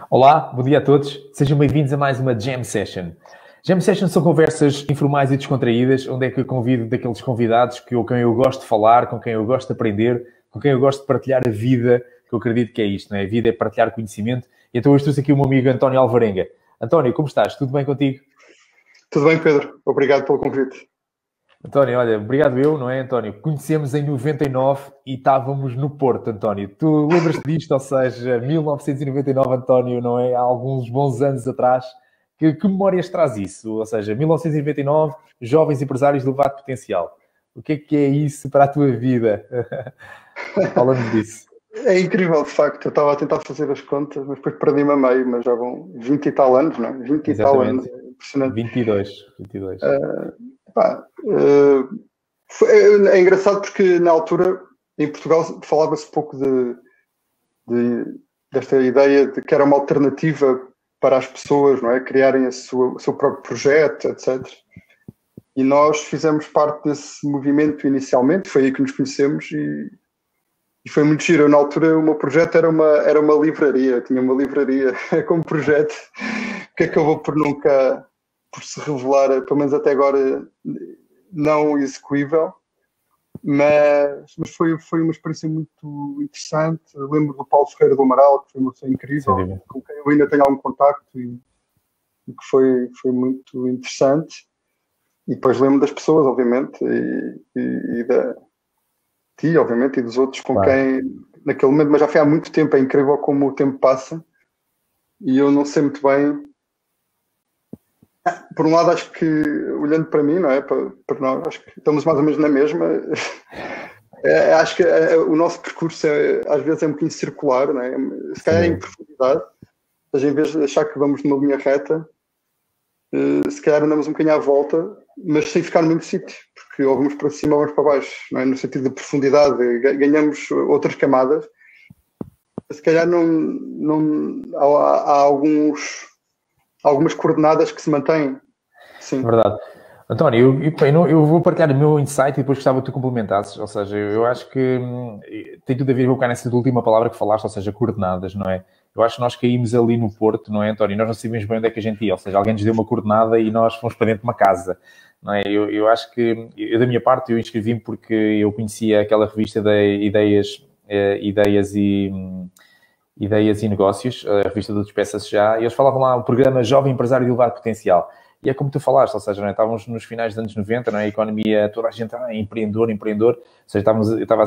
Olá, bom dia a todos. Sejam bem-vindos a mais uma Jam Session. Jam Session são conversas informais e descontraídas, onde é que eu convido daqueles convidados com quem eu gosto de falar, com quem eu gosto de aprender, com quem eu gosto de partilhar a vida, que eu acredito que é isto, não é? A vida é partilhar conhecimento. E então hoje trouxe aqui o meu amigo António Alvarenga. António, como estás? Tudo bem contigo? Tudo bem, Pedro. Obrigado pelo convite. António, olha, obrigado eu, não é, António? Conhecemos em 99 e estávamos no Porto, António. Tu lembras-te disto? Ou seja, 1999, António, não é? Há alguns bons anos atrás. Que memórias traz isso? Ou seja, 1999, jovens empresários de elevado potencial. O que é isso para a tua vida? Fala-nos disso. É incrível, de facto. Eu estava a tentar fazer as contas, mas depois perdi-me a meio, mas já vão 20 e tal anos, não é? 20 e tal anos. Exatamente. Impressionante. 22. É engraçado porque na altura, em Portugal, falava-se pouco desta ideia de que era uma alternativa para as pessoas, não é? Criarem o seu próprio projeto, etc. E nós fizemos parte desse movimento inicialmente, foi aí que nos conhecemos e foi muito giro. Na altura o meu projeto era uma livraria, eu tinha uma livraria como projeto, que acabou por se revelar, pelo menos até agora, não execuível, mas foi uma experiência muito interessante. Eu lembro do Paulo Ferreira do Amaral, que foi uma pessoa incrível, com quem eu ainda tenho algum contacto e que foi muito interessante. E depois lembro das pessoas, obviamente, e da ti, obviamente, e dos outros com quem, naquele momento, mas já foi há muito tempo, é incrível como o tempo passa, e eu não sei muito bem. Por um lado, acho que, olhando para mim, não é? Para nós, acho que estamos mais ou menos na mesma. Acho que o nosso percurso, às vezes, é um bocadinho circular, não é? Se calhar em profundidade, mas em vez de achar que vamos numa linha reta, se calhar andamos um bocadinho à volta, mas sem ficar no mesmo sítio, porque ou vamos para cima ou vamos para baixo, não é? No sentido de profundidade, ganhamos outras camadas. Se calhar há algumas coordenadas que se mantêm. Sim. Verdade. António, eu vou partilhar o meu insight e depois gostava que tu complementasses. Ou seja, eu acho que tem tudo a ver com nessa última palavra que falaste, ou seja, coordenadas, não é? Eu acho que nós caímos ali no Porto, não é, António? Nós não sabíamos bem onde é que a gente ia. Ou seja, alguém nos deu uma coordenada e nós fomos para dentro de uma casa, não é? Eu acho que, da minha parte, eu inscrevi-me porque eu conhecia aquela revista de Ideias e Negócios, a revista do Despeça-se Já, e eles falavam lá o programa Jovem Empresário de Elevado Potencial. E é como tu falaste, ou seja, não é? Estávamos nos finais dos anos 90, não é? A economia, toda a gente, empreendedor, ou seja, eu estava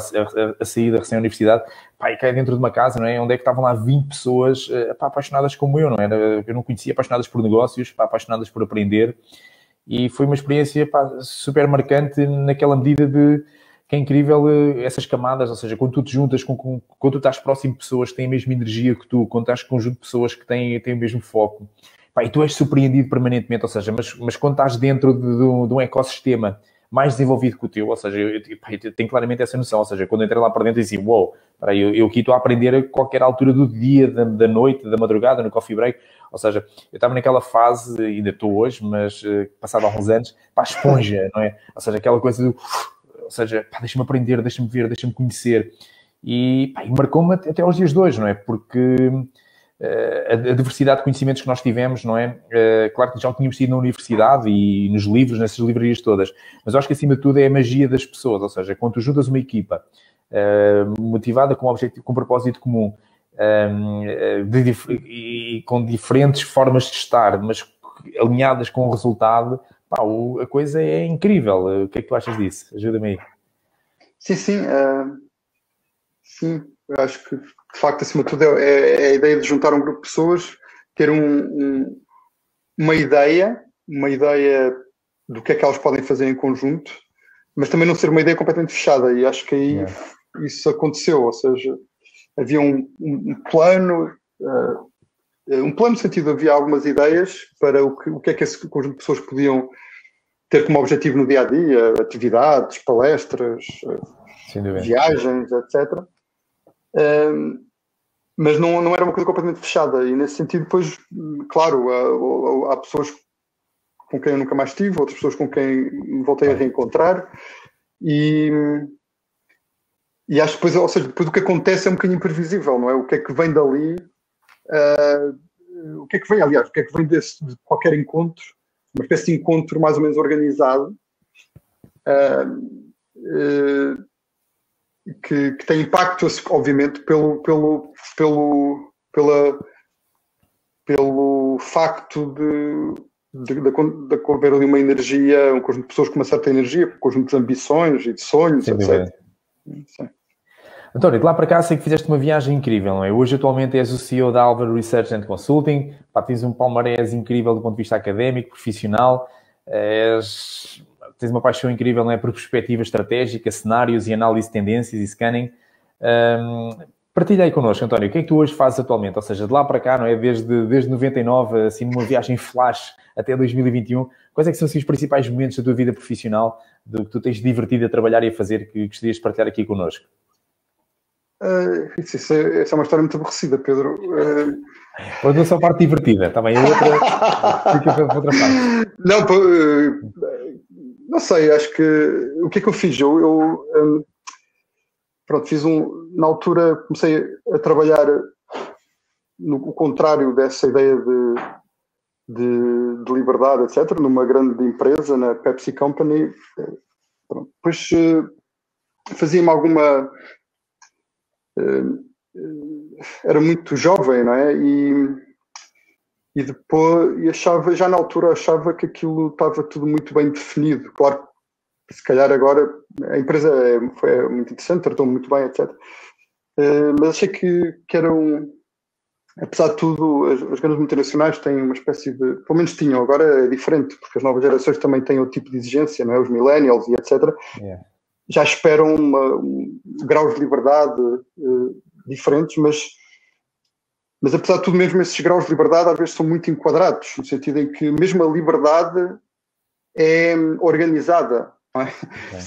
a sair da recém-universidade, e caí dentro de uma casa, não é? Onde é que estavam lá 20 pessoas, apaixonadas como eu, não é? Eu não conhecia, apaixonadas por negócios, apaixonadas por aprender, e foi uma experiência, super marcante naquela medida de que é incrível essas camadas, ou seja, quando tu te juntas, quando tu estás próximo de pessoas que têm a mesma energia que tu, quando estás com um conjunto de pessoas que têm o mesmo foco, e tu és surpreendido permanentemente, ou seja, mas quando estás dentro de um ecossistema mais desenvolvido que o teu, ou seja, eu tenho claramente essa noção, ou seja, quando eu entrei lá para dentro e disse, eu aqui estou a aprender a qualquer altura do dia, da noite, da madrugada, no coffee break, ou seja, eu estava naquela fase, ainda estou hoje, mas passado alguns anos, esponja, não é? Ou seja, aquela coisa do... Ou seja, deixa-me aprender, deixa-me ver, deixa-me conhecer. E marcou-me até aos dias de hoje, não é? Porque a diversidade de conhecimentos que nós tivemos, não é? Claro que já o tínhamos tido na universidade e nos livros, nessas livrarias todas, mas eu acho que acima de tudo é a magia das pessoas, ou seja, quando tu juntas uma equipa motivada com um objetivo, com um propósito comum e com diferentes formas de estar, mas alinhadas com o resultado, a coisa é incrível. O que é que tu achas disso? Ajuda-me aí. Sim. Sim, eu acho que, de facto, acima de tudo, é a ideia de juntar um grupo de pessoas, ter uma ideia do que é que elas podem fazer em conjunto, mas também não ser uma ideia completamente fechada. E acho que aí isso aconteceu, ou seja, havia um plano... um plano no sentido, havia algumas ideias para o que é que esse conjunto de pessoas podiam ter como objetivo no dia-a-dia, atividades, palestras, viagens, etc. Mas não era uma coisa completamente fechada, e nesse sentido, depois, claro, há pessoas com quem eu nunca mais tive, outras pessoas com quem me voltei a reencontrar, e acho que depois, ou seja, depois o que acontece é um bocadinho imprevisível, não é? O que é que vem dali O que é que vem, aliás, o que é que vem de qualquer encontro, uma espécie de encontro mais ou menos organizado, que tem impacto, obviamente, pelo facto de haver ali uma energia, um conjunto de pessoas com uma certa energia, um conjunto de ambições e de sonhos, etc. Sim. António, de lá para cá sei que fizeste uma viagem incrível, não é? Hoje atualmente és o CEO da Alvar Research and Consulting, tens um palmarés incrível do ponto de vista académico, profissional, tens uma paixão incrível, não é? Por perspectiva estratégica, cenários e análise de tendências e scanning. Partilha aí connosco, António, o que é que tu hoje fazes atualmente? Ou seja, de lá para cá, não é? Desde 99, assim, numa viagem flash até 2021, quais é que são assim, os principais momentos da tua vida profissional, do que tu tens divertido a trabalhar e a fazer, que gostarias de partilhar aqui connosco? Essa é uma história muito aborrecida, Pedro. Pois não só a parte divertida, também a outra fica para outra parte. Não sei, acho que o que é que eu fiz? Pronto, na altura comecei a trabalhar no contrário dessa ideia de liberdade, etc., numa grande empresa, na Pepsi Company. Pronto, depois fazia-me alguma... era muito jovem, não é? E depois já na altura achava que aquilo estava tudo muito bem definido. Claro, se calhar agora a empresa foi muito interessante, tratou-me muito bem, etc. Mas achei que apesar de tudo, as grandes multinacionais têm uma espécie de... Pelo menos tinham, agora é diferente, porque as novas gerações também têm outro tipo de exigência, não é? Os millennials e etc. Yeah. Já esperam graus de liberdade diferentes, mas apesar de tudo, mesmo esses graus de liberdade às vezes são muito enquadrados, no sentido em que mesmo a liberdade é organizada. Não é?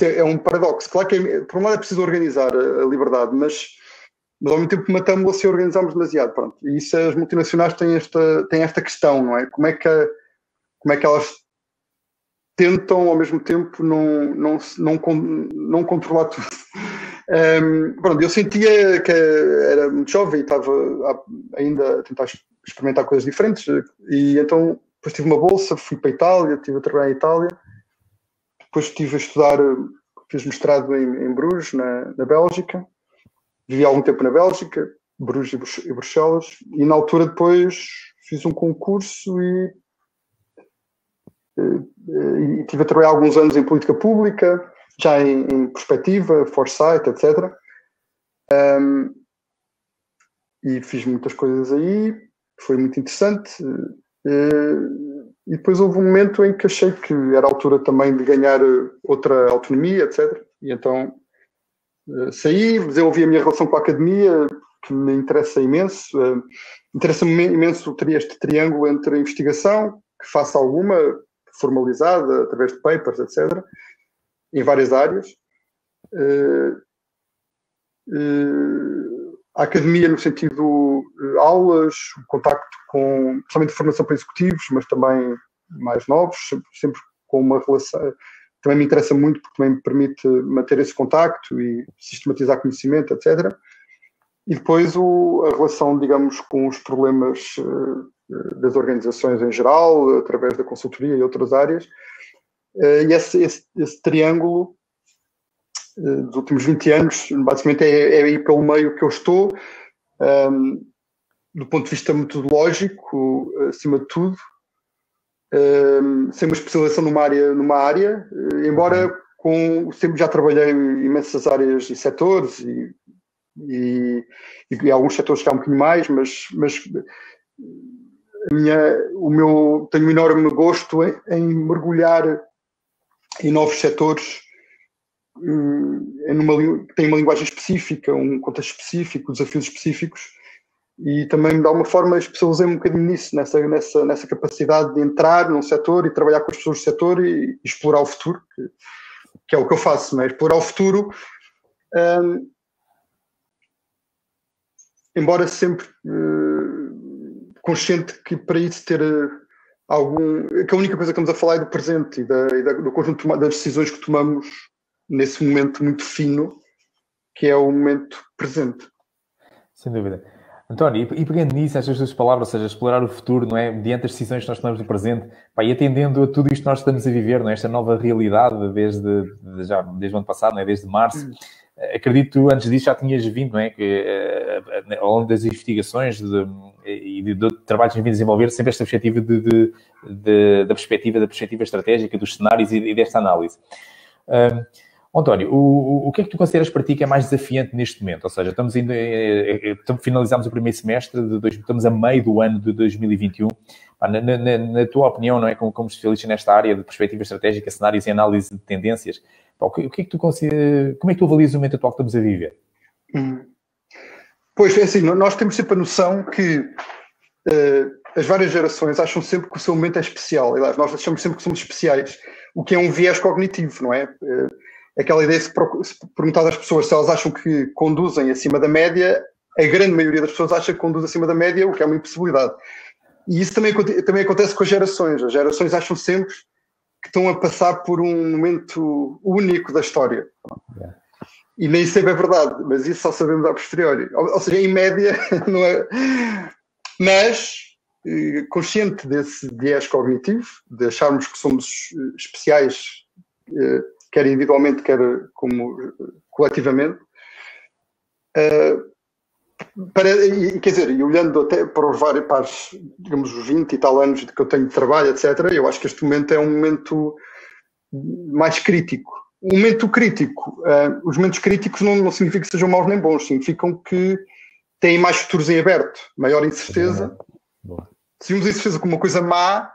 É um paradoxo. Claro que por um lado é preciso organizar a liberdade, mas ao mesmo tempo matamos-la se organizarmos demasiado. Pronto. E isso, as multinacionais têm esta questão, não é? Como é que elas tentam ao mesmo tempo não controlar tudo. Pronto, eu sentia que era muito jovem e estava ainda a tentar experimentar coisas diferentes, e então depois tive uma bolsa, fui para a Itália, estive a trabalhar em Itália, depois estive a estudar, fiz mestrado em Bruges, na Bélgica, vivi algum tempo na Bélgica, Bruges e Bruxelas, e na altura depois fiz um concurso e estive a trabalhar alguns anos em política pública, já em perspectiva, foresight, etc. E fiz muitas coisas aí, foi muito interessante. E depois houve um momento em que achei que era a altura também de ganhar outra autonomia, etc. E então saí, desenvolvi a minha relação com a academia, que me interessa imenso. Interessa-me imenso ter este triângulo entre a investigação, que faço alguma, formalizada, através de papers, etc., em várias áreas. A academia no sentido aulas, contacto com, principalmente formação para executivos, mas também mais novos, sempre com uma relação... Também me interessa muito porque também me permite manter esse contacto e sistematizar conhecimento, etc. E depois a relação, digamos, com os problemas das organizações em geral, através da consultoria e outras áreas. E esse triângulo dos últimos 20 anos, basicamente é aí pelo meio que eu estou, do ponto de vista metodológico, acima de tudo, sem uma especialização numa área, embora sempre já trabalhei em imensas áreas e setores, e alguns setores que há um bocadinho mais, mas tenho um enorme gosto em mergulhar em novos setores, que têm uma linguagem específica, um contexto específico, desafios específicos, e também de alguma forma especializei-me um bocadinho nisso, nessa capacidade de entrar num setor e trabalhar com as pessoas do setor e explorar o futuro, que é o que eu faço, não é? Explorar o futuro, embora sempre consciente que para isso ter que a única coisa que estamos a falar é do presente e do conjunto das decisões que tomamos nesse momento muito fino, que é o momento presente. Sem dúvida. António, e pegando nisso, estas duas palavras, ou seja, explorar o futuro, não é? Mediante as decisões que nós tomamos no presente, pá, e atendendo a tudo isto que nós estamos a viver, não é? Esta nova realidade desde o ano passado, não é? Desde março. Acredito que tu, antes disso, já tinhas vindo, não é? Que, ao longo das investigações e de trabalhos que vindo a desenvolver, sempre esta perspectiva da perspectiva estratégica, dos cenários e desta análise. António, o que é que tu consideras para ti que é mais desafiante neste momento? Ou seja, finalizamos o primeiro semestre, estamos a meio do ano de 2021. Na tua opinião, não é, como especialista nesta área de perspectiva estratégica, cenários e análise de tendências, o que é que tu consideras, como é que tu avalias o momento atual que estamos a viver? Pois, é assim, nós temos sempre a noção que as várias gerações acham sempre que o seu momento é especial. Aliás, nós achamos sempre que somos especiais, o que é um viés cognitivo, não é? Aquela ideia, se perguntar às pessoas se elas acham que conduzem acima da média, a grande maioria das pessoas acha que conduz acima da média, o que é uma impossibilidade. E isso também acontece com as gerações. As gerações acham sempre que estão a passar por um momento único da história. E nem sempre é verdade, mas isso só sabemos a posteriori. Ou seja, em média, não é? Mas, consciente desse viés cognitivo, de acharmos que somos especiais, quer individualmente, quer como coletivamente, quer dizer, e olhando até para os vários, digamos, os 20 e tal anos que eu tenho de trabalho, etc., eu acho que este momento é um momento mais crítico. Um momento crítico, os momentos críticos não significa que sejam maus nem bons, significam que têm mais futuros em aberto, maior incerteza. Se vimos a incerteza como uma coisa má,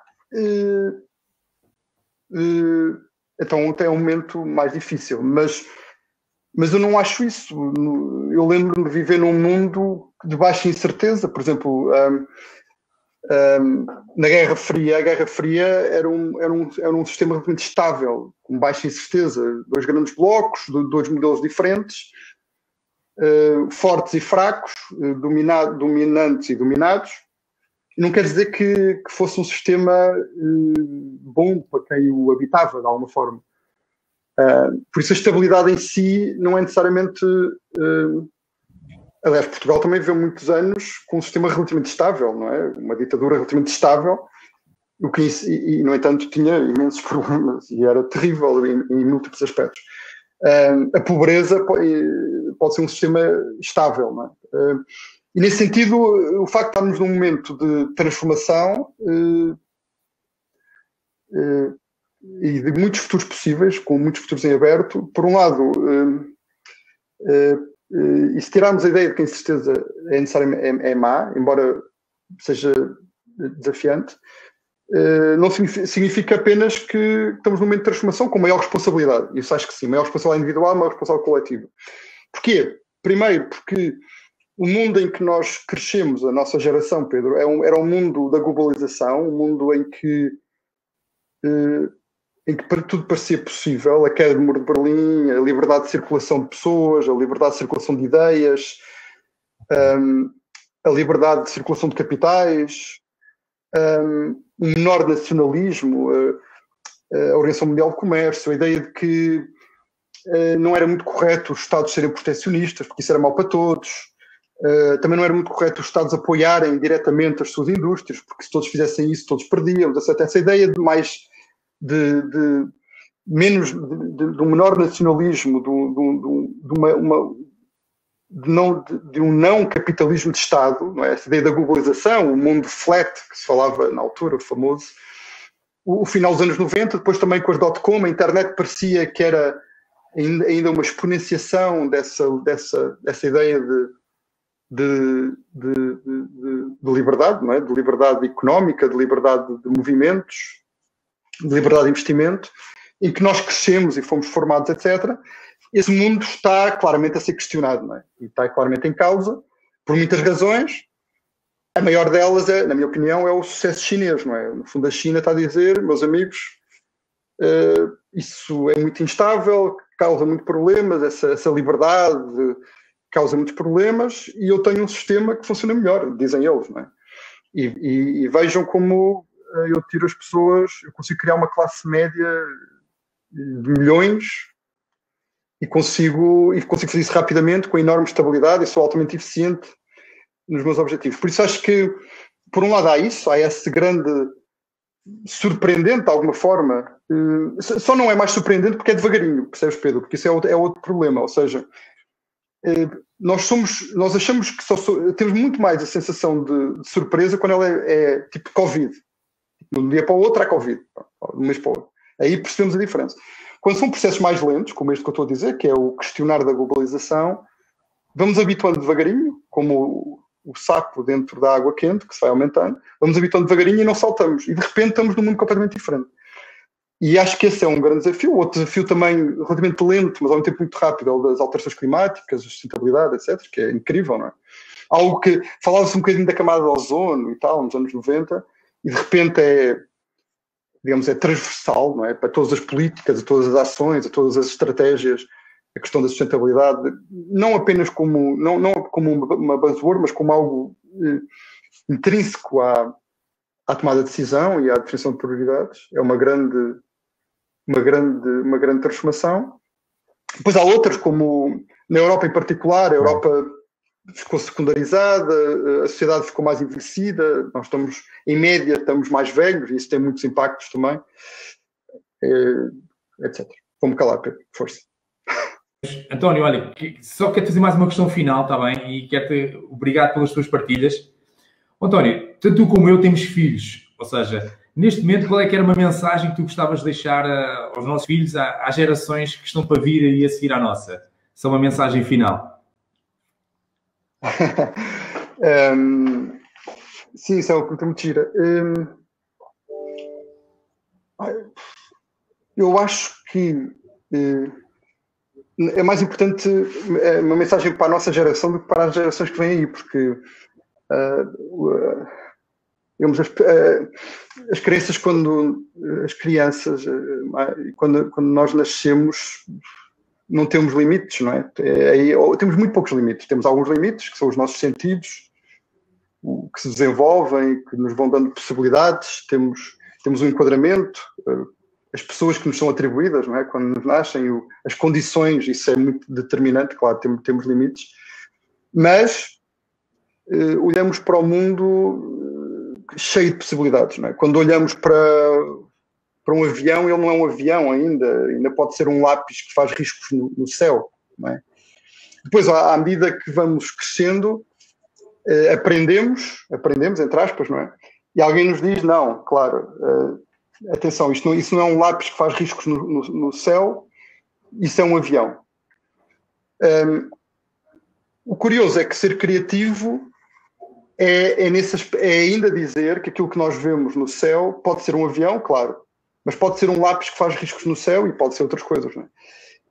então até é um momento mais difícil. Mas eu não acho isso. Eu lembro-me de viver num mundo de baixa incerteza. Por exemplo, na Guerra Fria, a Guerra Fria era um sistema relativamente estável, com baixa incerteza. Dois grandes blocos, dois modelos diferentes, fortes e fracos, dominantes e dominados. Não quer dizer que fosse um sistema bom para quem o habitava, de alguma forma. Por isso a estabilidade em si não é necessariamente... aliás, Portugal também viveu muitos anos com um sistema relativamente estável, não é? Uma ditadura relativamente estável, e no entanto tinha imensos problemas e era terrível em múltiplos aspectos. A pobreza pode ser um sistema estável, não é? E nesse sentido, o facto de estarmos num momento de transformação e de muitos futuros possíveis, com muitos futuros em aberto, por um lado, e se tirarmos a ideia de que a incerteza é necessariamente é má, embora seja desafiante, não significa apenas que estamos num momento de transformação com maior responsabilidade. Isso acho que sim, maior responsabilidade individual, maior responsabilidade coletiva. Porquê? Primeiro, porque o mundo em que nós crescemos, a nossa geração, Pedro, era um mundo da globalização, um mundo em que para tudo parecia possível, a queda do Muro de Berlim, a liberdade de circulação de pessoas, a liberdade de circulação de ideias, a liberdade de circulação de capitais, o menor nacionalismo, a Organização Mundial do Comércio, a ideia de que não era muito correto os Estados serem protecionistas, porque isso era mau para todos. Também não era muito correto os Estados apoiarem diretamente as suas indústrias, porque se todos fizessem isso, todos perdíamos. Essa ideia de um menor nacionalismo, de um não capitalismo de Estado, não é? Essa ideia da globalização, o mundo flat, que se falava na altura, o famoso, o final dos anos 90, depois também com as .com, a internet parecia que era ainda uma exponenciação dessa ideia de liberdade, não é? De liberdade económica, de liberdade de movimentos, de liberdade de investimento, em que nós crescemos e fomos formados, etc. Esse mundo está claramente a ser questionado, não é? E está claramente em causa, por muitas razões. A maior delas, na minha opinião, é o sucesso chinês, não é? No fundo, a China está a dizer, meus amigos, isso é muito instável, causa muitos problemas, essa liberdade causa muitos problemas, e eu tenho um sistema que funciona melhor, dizem eles, não é? E vejam como eu tiro as pessoas, eu consigo criar uma classe média de milhões e consigo fazer isso rapidamente, com enorme estabilidade, e sou altamente eficiente nos meus objetivos. Por isso acho que, por um lado, há esse grande surpreendente, de alguma forma. Só não é mais surpreendente porque é devagarinho, percebes, Pedro? Porque isso é outro problema. Ou seja, nós achamos que temos muito mais a sensação de surpresa quando ela é tipo Covid. De um dia para o outro há Covid, de um mês para o outro. Aí percebemos a diferença. Quando são processos mais lentos, como este que eu estou a dizer, que é o questionar da globalização, vamos habituando devagarinho, como o sapo dentro da água quente, que se vai aumentando, vamos habituando devagarinho e não saltamos. E de repente estamos num mundo completamente diferente. E acho que esse é um grande desafio. Outro desafio também relativamente lento, mas ao mesmo tempo muito rápido, é o das alterações climáticas, a sustentabilidade, etc., que é incrível, não é? Algo que falava-se um bocadinho da camada de ozono e tal, nos anos 90, e de repente é transversal, não é? Para todas as políticas, a todas as ações, a todas as estratégias, a questão da sustentabilidade, não apenas como, não como uma buzzword, mas como algo intrínseco à tomada de decisão e à definição de prioridades. É uma grande transformação. Depois há outras, como na Europa em particular, a Europa ficou secundarizada, a sociedade ficou mais envelhecida, nós estamos, em média, estamos mais velhos, e isso tem muitos impactos também, etc. Vou-me calar, Pedro, força. António, olha, só quero fazer mais uma questão final, está bem? E quero-te obrigado pelas tuas partilhas. António, tanto tu como eu temos filhos, ou seja, neste momento, qual é que era uma mensagem que tu gostavas de deixar aos nossos filhos, às gerações que estão para vir e a seguir à nossa? Só uma mensagem final. Sim, isso é uma pergunta muito gira. Eu acho que é mais importante uma mensagem para a nossa geração do que para as gerações que vêm aí, porque as crianças, quando nós nascemos, não temos limites, não é? Temos muito poucos limites. Temos alguns limites, que são os nossos sentidos, que se desenvolvem, que nos vão dando possibilidades. Temos um enquadramento, as pessoas que nos são atribuídas, não é? Quando nos nascem, as condições, isso é muito determinante, claro, temos limites. Mas olhamos para o mundo cheio de possibilidades, não é? Quando olhamos para um avião, ele não é um avião ainda pode ser um lápis que faz riscos no céu, não é? Depois, à medida que vamos crescendo, aprendemos, entre aspas, não é? E alguém nos diz, não, claro, atenção, isso não é um lápis que faz riscos no céu, isso é um avião. O curioso é que ser criativo é ainda dizer que aquilo que nós vemos no céu pode ser um avião, claro, mas pode ser um lápis que faz riscos no céu e pode ser outras coisas, não é?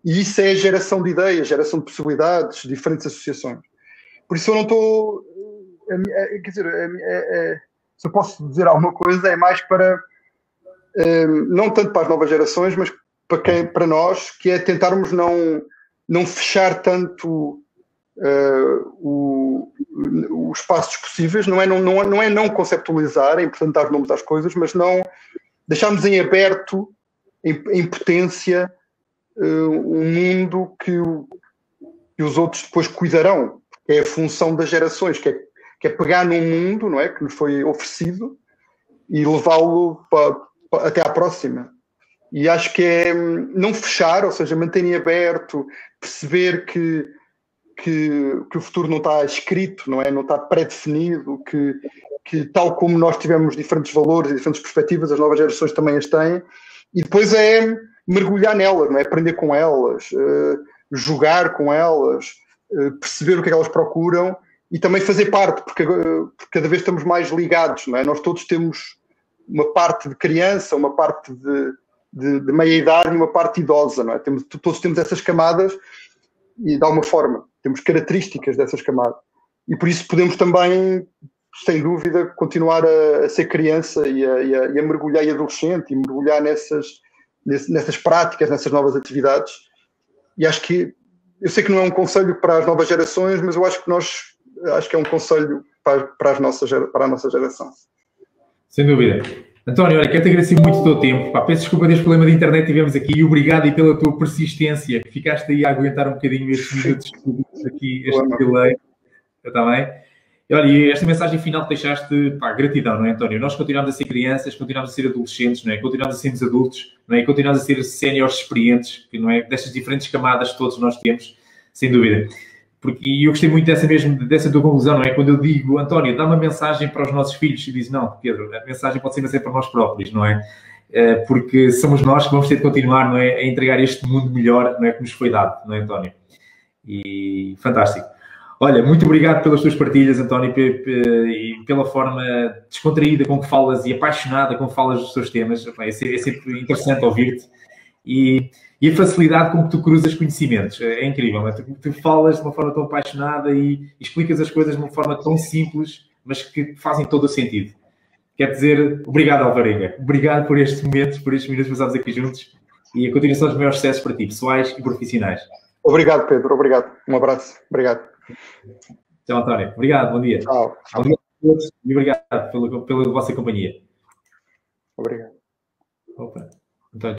E isso é a geração de ideias, geração de possibilidades, diferentes associações. Por isso eu não estou... Quer dizer, se eu posso dizer alguma coisa, é mais para... não tanto para as novas gerações, mas para nós, que é tentarmos não fechar tanto os espaços possíveis, não é não conceptualizar, é importante dar nomes às coisas, mas não deixarmos em aberto, em potência, um mundo que os outros depois cuidarão, que é a função das gerações, que é pegar num mundo, não é, que nos foi oferecido e levá-lo até à próxima. E acho que é não fechar, ou seja, manter em aberto, perceber que o futuro não está escrito, não está pré-definido, que tal como nós tivemos diferentes valores e diferentes perspectivas, as novas gerações também as têm, e depois é mergulhar nelas, não é? Aprender com elas, jogar com elas, perceber o que é que elas procuram e também fazer parte, porque cada vez estamos mais ligados, não é? Nós todos temos uma parte de criança, uma parte de meia-idade e uma parte idosa, não é? Todos temos essas camadas e, de alguma forma, temos características dessas camadas. E por isso podemos também, sem dúvida, continuar a ser criança e a mergulhar, e adolescente, e mergulhar nessas práticas, nessas novas atividades. E acho que, eu sei que não é um conselho para as novas gerações, mas eu acho que é um conselho para a nossa geração. Sem dúvida. António, olha, quero-te agradecer muito o teu tempo. Peço desculpa deste problema de internet que tivemos aqui e obrigado e pela tua persistência, que ficaste aí a aguentar um bocadinho estes minutos aqui, este delay. Está bem? E olha, e esta mensagem final que deixaste, pá, gratidão, não é, António? Nós continuamos a ser crianças, continuamos a ser adolescentes, não é? Continuamos a sermos adultos, não é? Continuamos a ser séniores experientes, que não é? Destas diferentes camadas que todos nós temos, sem dúvida. E eu gostei muito dessa tua conclusão, não é? Quando eu digo, António, dá uma mensagem para os nossos filhos, e diz, não, Pedro, a mensagem pode ser para nós próprios, não é? Porque somos nós que vamos ter de continuar, não é? A entregar este mundo melhor, não é? Que nos foi dado, não é, António? E fantástico. Olha, muito obrigado pelas tuas partilhas, António, e pela forma descontraída com que falas e apaixonada com que falas dos teus temas. É sempre interessante ouvir-te. E a facilidade com que tu cruzas conhecimentos. É incrível. Tu falas de uma forma tão apaixonada e explicas as coisas de uma forma tão simples, mas que fazem todo o sentido. Quero dizer, obrigado, Alvarenga. Obrigado por estes momentos passados aqui juntos e a continuação dos maiores sucessos para ti, pessoais e profissionais. Obrigado, Pedro. Obrigado. Um abraço. Obrigado. Tchau, António. Obrigado. Bom dia. Tchau. Obrigado a todos e obrigado pela vossa companhia. Obrigado. Opa. António.